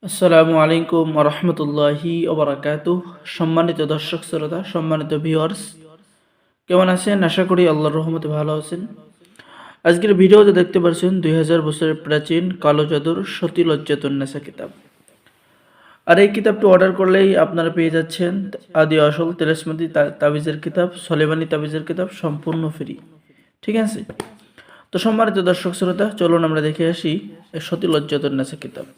আসসালামু আলাইকুম রহমতুল্লাহি ওবরাকাতুহ। সম্মানিত দর্শক শ্রোতা, সম্মানিত ভিউয়ার্স, কেমন আছেন? আশা করি আল্লাহর রহমতে ভালো আছেন। আজকের ভিডিওতে দেখতে পাচ্ছেন 2000 বছরের প্রাচীন কালো জাদুর সতী লজ্জাতুন্নেসা কিতাব। আর এই কিতাবটি অর্ডার করলেই আপনারা পেয়ে যাচ্ছেন আদি আসল তেলাসমাতি তাবিজের কিতাব, সলেমানি তাবিজের কিতাব সম্পূর্ণ ফ্রি। ঠিক আছে, তো সম্মানিত দর্শক শ্রোতা, চলুন আমরা দেখে আসি এই সতী লজ্জাতুন্নেসা কিতাব।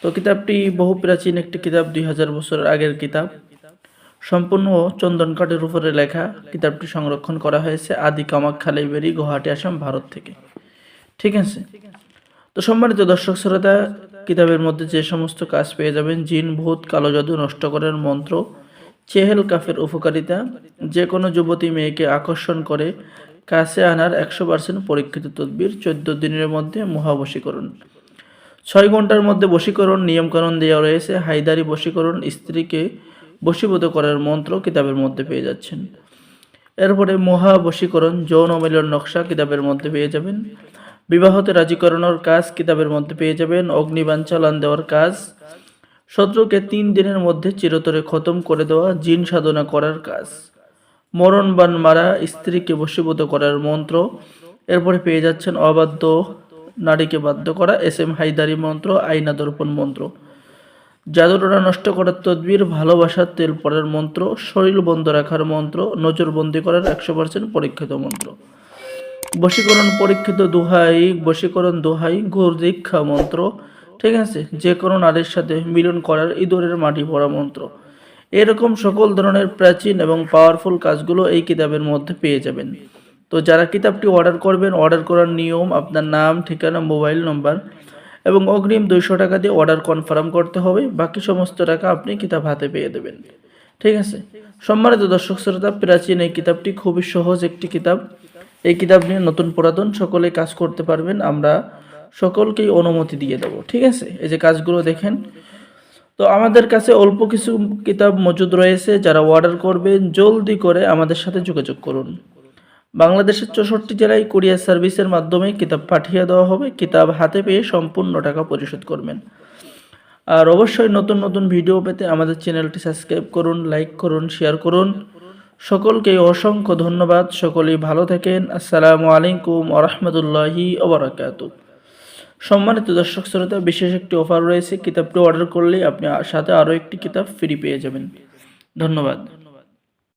তো কিতাবটি বহু প্রাচীন একটি কিতাব, 2000 বছর আগের কিতাব। সম্পূর্ণ চন্দন কাঠের উপরে লেখা। কিতাবটি সংরক্ষণ করা হয়েছে আদি কামাখ্যা লাইব্রেরি, গুয়াহাটি, আসাম, ভারত থেকে। ঠিক আছে, তো সম্মানিত দর্শক শ্রোতা, কিতাবের মধ্যে যে সমস্ত কাজ পেয়ে যাবেন: জিন, ভূত, কালো জাদু নষ্ট করার মন্ত্র, চেহেল কাফের উপকারিতা, যে কোনো যুবতী মেয়েকে আকর্ষণ করে কাছে আনার 100% পরীক্ষিত তদবির, 14 দিনের মধ্যে মহাবশীকরণ, 6 ঘন্টার মধ্যে বশীকরণ নিয়মকানুন দেওয়া রয়েছে। হায়দারি বশীকরণ, স্ত্রীকে বশীভূত করার মন্ত্র কিতাবের মধ্যে পেয়ে যাচ্ছেন। এরপরে মহা বশীকরণ, যৌন মিলন নকশা কিতাবের মধ্যে পেয়ে যাবেন। বিবাহতে রাজি করানোর কাজ কিতাবের মধ্যে পেয়ে যাবেন। অগ্নিবাণ চালান দেওয়ার কাজ, শত্রুকে 3 দিনের মধ্যে চিরতরে খতম করে দেওয়া, জিন সাধনা করার কাজ, মরণবাণ মারা, স্ত্রীকে বশীভূত করার মন্ত্র। এরপরে পেয়ে যাচ্ছেন অবাধ্য নারীকে বাধ্য করা, SM হায়দারি মন্ত্র, আয়না দর্পণ মন্ত্র, জাদুটোনা নষ্ট করার তদবির, ভালোবাসার তেল পড়ার মন্ত্র, শরীর বন্ধ রাখার মন্ত্র, নজরবন্দি করার 100% পরীক্ষিত মন্ত্র, বশীকরণ পরীক্ষিত দোহাই, বশীকরণ দোহাই, ঘোর দীক্ষা মন্ত্র। ঠিক আছে, যে কোনো নারীর সাথে মিলন করার ইঁদুরের মাটি পড়া মন্ত্র। এরকম সকল ধরনের প্রাচীন এবং পাওয়ারফুল কাজগুলো এই কিতাবের মধ্যে পেয়ে যাবেন। তো যারা কিতাবটি অর্ডার করবেন, অর্ডার করার নিয়ম: আপনার নাম, ঠিকানা, মোবাইল নম্বর এবং অগ্রিম 200 টাকা দিয়ে অর্ডার কনফার্ম করতে হবে। বাকি সমস্ত টাকা আপনি কিতাব হাতে পেয়ে দেবেন। ঠিক আছে, সম্মানিত দর্শক শ্রোতা, প্রাচীন এই কিতাবটি খুবই সহজ একটি কিতাব। এই কিতাব নিয়ে নতুন পুরাতন সকলে কাজ করতে পারবেন, আমরা সকলকেই অনুমতি দিয়ে দেব। ঠিক আছে, এই যে কাজগুলো দেখেন। তো আমাদের কাছে অল্প কিছু কিতাব মজুদ রয়েছে, যারা অর্ডার করবেন জলদি করে আমাদের সাথে যোগাযোগ করুন। বাংলাদেশের 64 জেলায় কুরিয়ার সার্ভিসের মাধ্যমে কিতাব পাঠিয়ে দেওয়া হবে। কিতাব হাতে পেয়ে সম্পূর্ণ টাকা পরিশোধ করবেন। আর অবশ্যই নতুন নতুন ভিডিও পেতে আমাদের চ্যানেলটি সাবস্ক্রাইব করুন, লাইক করুন, শেয়ার করুন। সকলকে অসংখ্য ধন্যবাদ। সকলেই ভালো থাকেন। আসসালামু আলাইকুম ওরহমতুল্লাহি ওবরাকাতুহ। সম্মানিত দর্শক শ্রোতা, বিশেষ একটি অফার রয়েছে। কিতাবটি অর্ডার করলে আপনি সাথে আরও একটি কিতাব ফ্রি পেয়ে যাবেন। ধন্যবাদ।